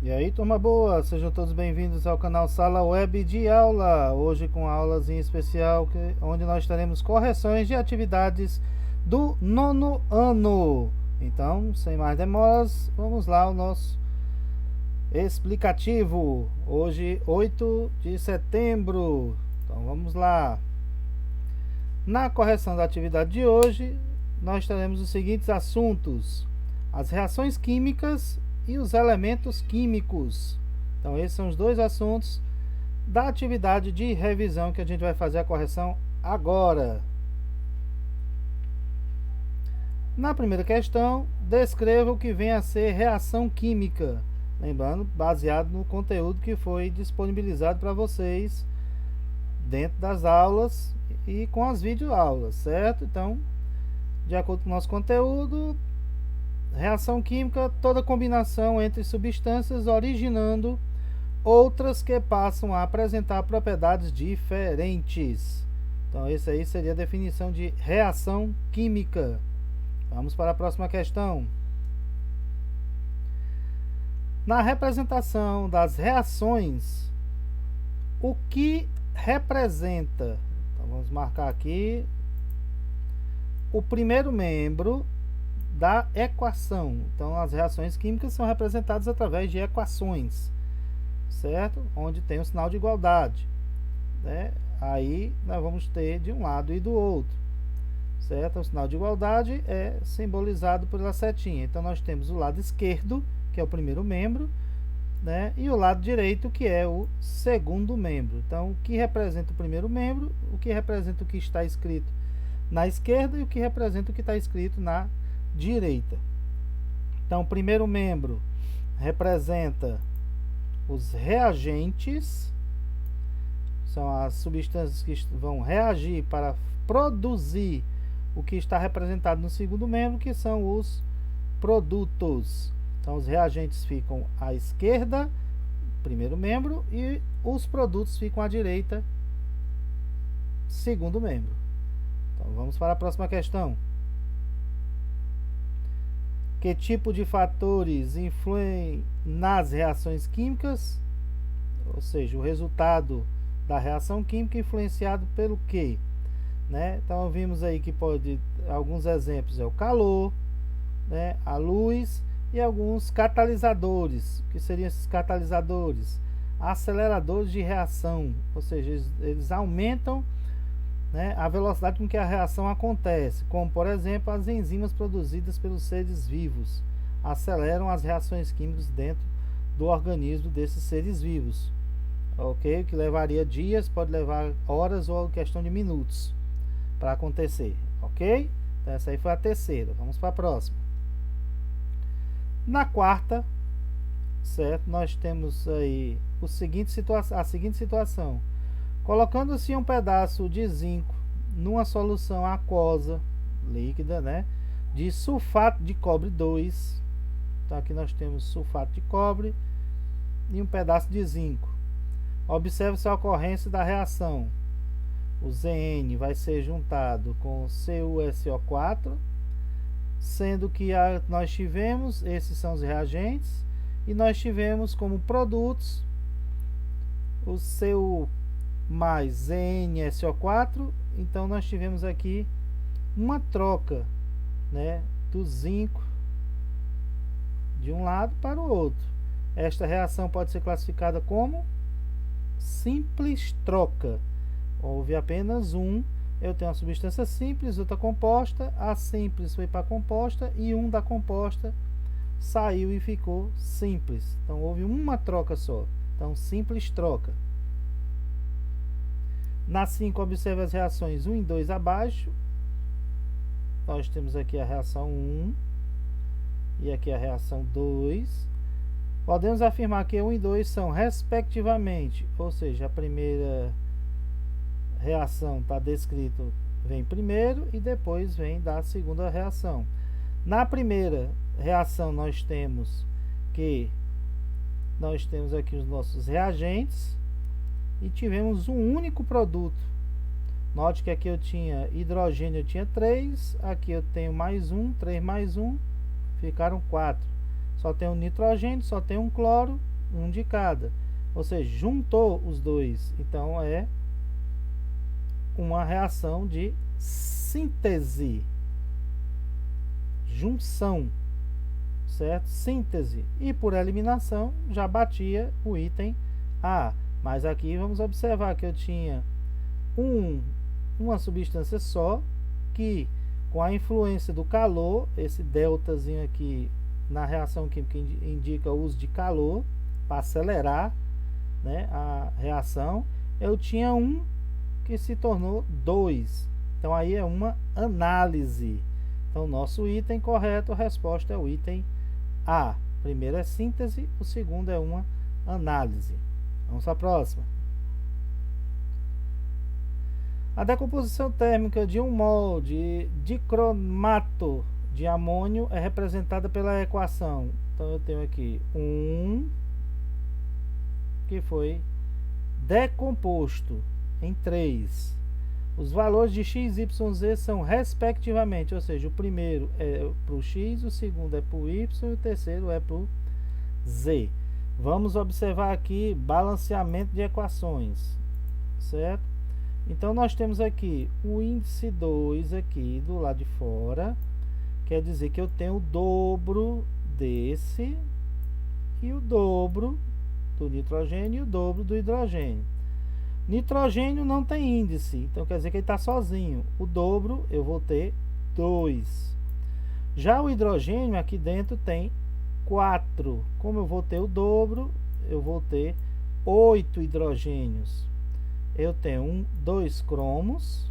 E aí, turma boa, sejam todos bem-vindos ao canal Sala Web de Aula. Hoje com aulas em especial, onde nós teremos correções de atividades do nono ano. Então, sem mais demoras, vamos lá ao nosso explicativo. Hoje, 8 de setembro. Então, vamos lá. Na correção da atividade de hoje, nós teremos os seguintes assuntos: as reações químicas e os elementos químicos. Então, esses são os dois assuntos da atividade de revisão que a gente vai fazer a correção agora. Na primeira questão, descreva o que vem a ser reação química. Lembrando, baseado no conteúdo que foi disponibilizado para vocês dentro das aulas e com as videoaulas, certo? Então, de acordo com o nosso conteúdo, reação química, toda combinação entre substâncias originando outras que passam a apresentar propriedades diferentes. Então, essa aí seria a definição de reação química. Vamos para a próxima questão. Na representação das reações, o que representa? Então, vamos marcar aqui o primeiro membro da equação. Então, as reações químicas são representadas através de equações, certo? Onde tem o sinal de igualdade, né? Aí nós vamos ter de um lado e do outro, certo? O sinal de igualdade é simbolizado pela setinha. Então, nós temos o lado esquerdo, que é o primeiro membro, né? E o lado direito, que é o segundo membro. Então, o que representa o primeiro membro, o que representa o que está escrito na esquerda e o que representa o que está escrito na direita. Então, o primeiro membro representa os reagentes, são as substâncias que vão reagir para produzir o que está representado no segundo membro, que são os produtos. Então, os reagentes ficam à esquerda, primeiro membro, e os produtos ficam à direita, segundo membro. Então, vamos para a próxima questão. Que tipo de fatores influem nas reações químicas? Ou seja, o resultado da reação química influenciado pelo quê? Né? Então, vimos aí que pode, alguns exemplos é o calor, né, a luz e alguns catalisadores. O que seriam esses catalisadores? Aceleradores de reação, ou seja, eles aumentam, né, a velocidade com que a reação acontece, como por exemplo as enzimas produzidas pelos seres vivos aceleram as reações químicas dentro do organismo desses seres vivos, ok? O que levaria dias pode levar horas ou questão de minutos para acontecer, ok? Então, essa aí foi a terceira. Vamos para a próxima. Na quarta, certo? Nós temos aí a seguinte situação. Colocando-se um pedaço de zinco numa solução aquosa, líquida, né, de sulfato de cobre 2. Então, aqui nós temos sulfato de cobre e um pedaço de zinco. Observe-se a ocorrência da reação. O Zn vai ser juntado com o CuSO4, sendo que nós tivemos, esses são os reagentes, e nós tivemos como produtos o Cu mais ZnSO4. Então, nós tivemos aqui uma troca, né, do zinco de um lado para o outro. Esta reação pode ser classificada como simples troca. Houve apenas eu tenho uma substância simples, outra composta, a simples foi para a composta e da composta saiu e ficou simples. Então, houve uma troca só. Então, simples troca. Na 5, observe as reações 1 e 2 abaixo. Nós temos aqui a reação 1 e aqui a reação 2. Podemos afirmar que 1 e 2 são respectivamente, ou seja, a primeira reação está descrito, vem primeiro e depois vem da segunda reação. Na primeira reação nós temos aqui os nossos reagentes e tivemos um único produto. Note que aqui eu tinha hidrogênio, eu tinha 3, aqui eu tenho mais 1, 3 mais 1, ficaram 4. Só tem um nitrogênio, só tem um cloro um de cada. Ou seja, juntou os dois. Então é uma reação de síntese. Junção. Certo? Síntese. E por eliminação já batia o item A. Mas aqui vamos observar que eu tinha uma substância só que, com a influência do calor, esse deltazinho aqui na reação química indica o uso de calor para acelerar, né, a reação, eu tinha um que se tornou 2. Então aí é uma análise. Então nosso item correto, a resposta é o item A. Primeiro é síntese, o segundo é uma análise. Vamos para a próxima. A decomposição térmica de um mol de dicromato de amônio é representada pela equação. Então eu tenho aqui que foi decomposto em 3. Os valores de x, y, z são respectivamente, ou seja, o primeiro é para o x, o segundo é para o y e o terceiro é para o z. Vamos observar aqui balanceamento de equações, certo? Então nós temos aqui o índice 2 aqui do lado de fora, quer dizer que eu tenho o dobro desse e o dobro do nitrogênio e o dobro do hidrogênio. Nitrogênio não tem índice, então quer dizer que ele está sozinho. O dobro eu vou ter 2. Já o hidrogênio aqui dentro tem 4. Como eu vou ter o dobro, eu vou ter 8 hidrogênios. Eu tenho 2 cromos.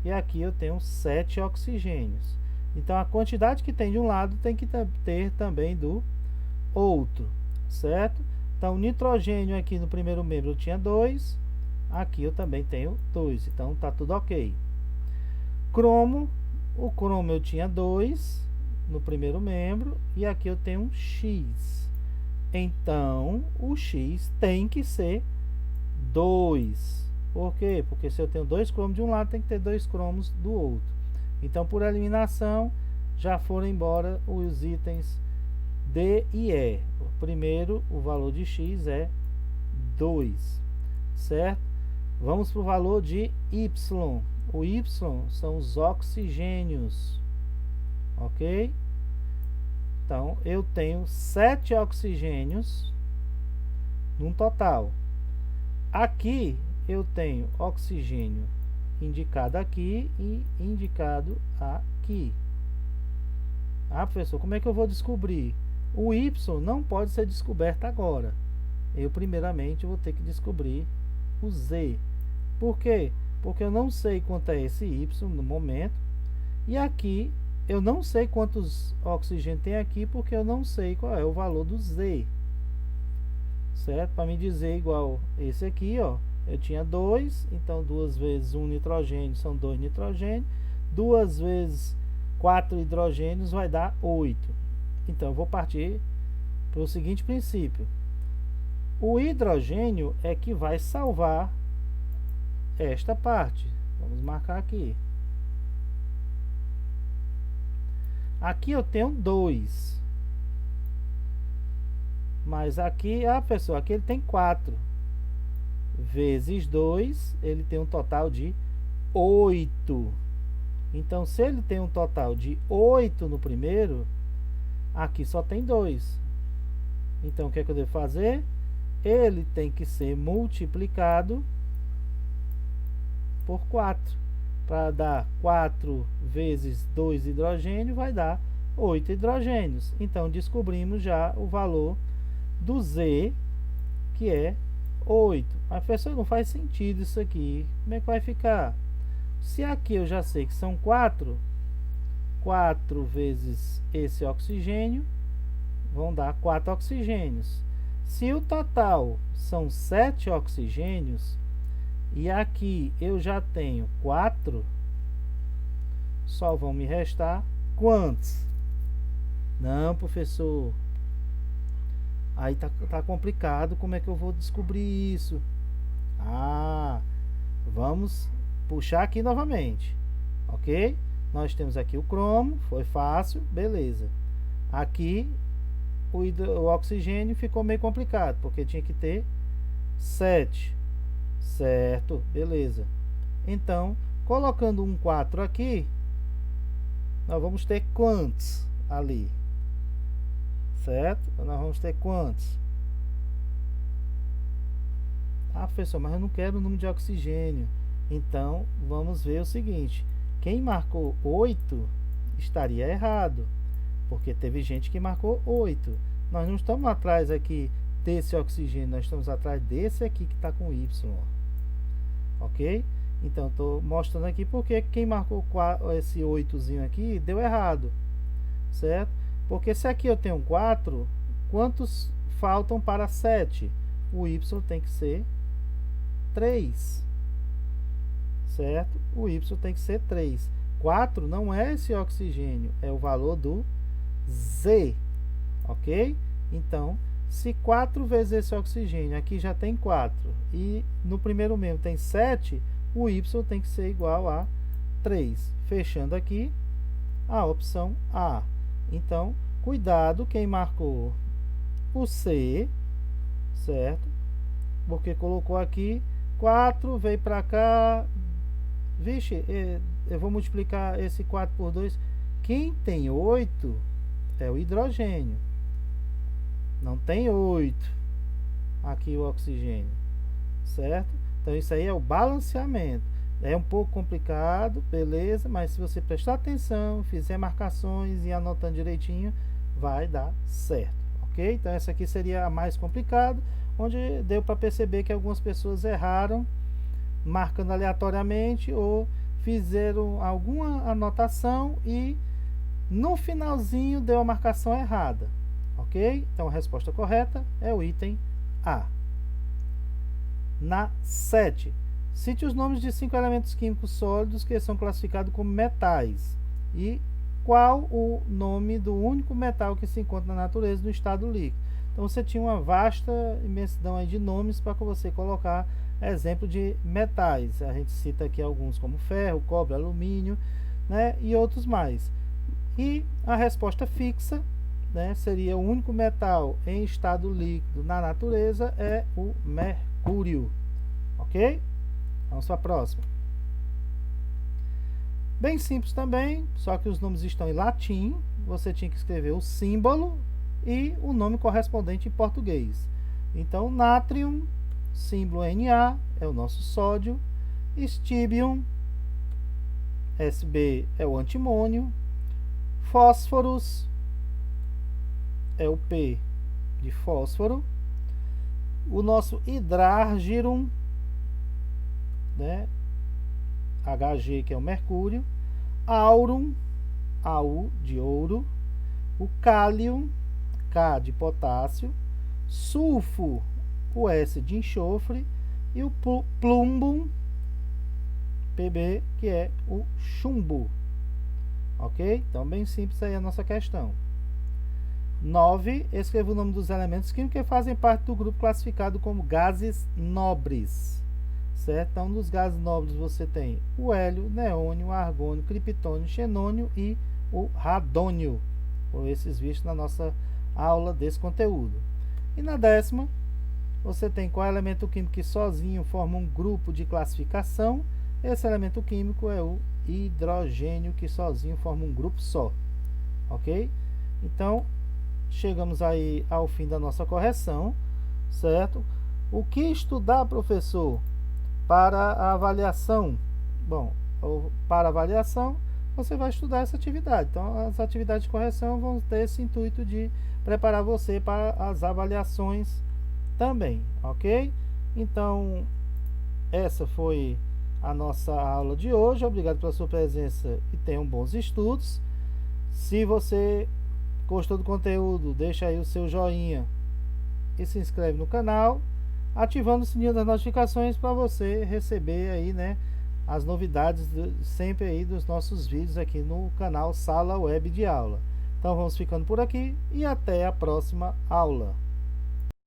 E aqui eu tenho 7 oxigênios. Então a quantidade que tem de um lado tem que ter também do outro, certo? Então, nitrogênio aqui no primeiro membro eu tinha 2, aqui eu também tenho 2, então tá tudo ok. Cromo, o cromo eu tinha 2 no primeiro membro e aqui eu tenho um X. Então, o X tem que ser 2. Por quê? Porque se eu tenho 2 cromos de um lado, tem que ter 2 cromos do outro. Então, por eliminação, já foram embora os itens D e E. Primeiro, o valor de X é 2, certo? Vamos para o valor de Y. O Y são os oxigênios, ok? Então, eu tenho 7 oxigênios num total. Aqui, eu tenho oxigênio indicado aqui e indicado aqui. Ah, professor, como é que eu vou descobrir? O Y não pode ser descoberto agora. Eu primeiramente vou ter que descobrir o Z. Por quê? Porque eu não sei quanto é esse Y no momento. E aqui eu não sei quantos oxigênios tem aqui, porque eu não sei qual é o valor do Z. Certo? Para me dizer igual esse aqui, ó. Eu tinha 2, então 2 vezes 1 nitrogênio são 2 nitrogênios. 2 vezes 4 hidrogênios vai dar 8. Então, eu vou partir para o seguinte princípio. O hidrogênio é que vai salvar esta parte. Vamos marcar aqui. Aqui eu tenho 2. Mas aqui, pessoal, aqui ele tem 4. Vezes 2, ele tem um total de 8. Então, se ele tem um total de 8 no primeiro, aqui só tem 2. Então, o que é que eu devo fazer? Ele tem que ser multiplicado por 4. Para dar 4 vezes 2 hidrogênios, vai dar 8 hidrogênios. Então, descobrimos já o valor do Z, que é 8. Mas, professor, não faz sentido isso aqui. Como é que vai ficar? Se aqui eu já sei que são 4... 4 vezes esse oxigênio vão dar 4 oxigênios. Se o total são 7 oxigênios e aqui eu já tenho 4, só vão me restar quantos? Não, professor. Aí tá complicado. Como é que eu vou descobrir isso? Vamos puxar aqui novamente, ok? Nós temos aqui o cromo, foi fácil, beleza. Aqui o oxigênio ficou meio complicado, porque tinha que ter 7, certo? Beleza. Então, colocando um 4 aqui, nós vamos ter quantos ali? Certo? Nós vamos ter quantos? Ah, professor, mas eu não quero o número de oxigênio. Então, vamos ver o seguinte. Quem marcou 8 estaria errado, porque teve gente que marcou 8. Nós não estamos atrás aqui desse oxigênio, nós estamos atrás desse aqui que está com Y. Ok? Então, estou mostrando aqui porque quem marcou esse 8zinho aqui deu errado. Certo? Porque se aqui eu tenho 4, quantos faltam para 7? O Y tem que ser 3. Certo? O Y tem que ser 3. 4 não é esse oxigênio, é o valor do Z. Ok? Então, se 4 vezes esse oxigênio, aqui já tem 4, e no primeiro membro tem 7, o Y tem que ser igual a 3. Fechando aqui, a opção A. Então, cuidado quem marcou o C, certo? Porque colocou aqui 4, veio para cá. Vixe, eu vou multiplicar esse 4 por 2. Quem tem 8 é o hidrogênio. Não tem 8 aqui o oxigênio, certo? Então isso aí é o balanceamento. É um pouco complicado, beleza, mas se você prestar atenção, fizer marcações e anotando direitinho, vai dar certo, ok? Então essa aqui seria a mais complicada, onde deu para perceber que algumas pessoas erraram marcando aleatoriamente ou fizeram alguma anotação e no finalzinho deu a marcação errada, ok? Então a resposta correta é o item A. Na 7, cite os nomes de 5 elementos químicos sólidos que são classificados como metais e qual o nome do único metal que se encontra na natureza no estado líquido. Então você tinha uma vasta imensidão aí de nomes para você colocar exemplo de metais. A gente cita aqui alguns como ferro, cobre, alumínio, né, e outros mais. E a resposta fixa, né, seria o único metal em estado líquido na natureza é o mercúrio. Ok? Vamos para a próxima. Bem simples também, só que os nomes estão em latim. Você tinha que escrever o símbolo e o nome correspondente em português. Então, nátrium, símbolo Na, é o nosso sódio. Stibium, Sb, é o antimônio. Fósforos, é o P de fósforo. O nosso hidrargyrum, né, Hg, que é o mercúrio. Aurum, Au de ouro. O cálium, K de potássio. Sulfo, o S de enxofre. E o plumbum, Pb, que é o chumbo. Ok? Então, bem simples aí a nossa questão. 9. Escreva o nome dos elementos químicos que fazem parte do grupo classificado como gases nobres. Certo? Então, nos gases nobres você tem o hélio, neônio, argônio, criptônio, xenônio e o radônio. Foram esses vistos na nossa aula desse conteúdo. E na 10ª, você tem qual elemento químico que sozinho forma um grupo de classificação. Esse elemento químico é o hidrogênio, que sozinho forma um grupo só. Ok? Então, chegamos aí ao fim da nossa correção, certo? O que estudar, professor, para a avaliação? Bom, para a avaliação, você vai estudar essa atividade. Então, as atividades de correção vão ter esse intuito de preparar você para as avaliações também, ok? Então, essa foi a nossa aula de hoje. Obrigado pela sua presença e tenham bons estudos. Se você gostou do conteúdo, deixa aí o seu joinha e se inscreve no canal, ativando o sininho das notificações para você receber aí, né, as novidades sempre aí dos nossos vídeos aqui no canal Sala Web de Aula. Então vamos ficando por aqui e até a próxima aula.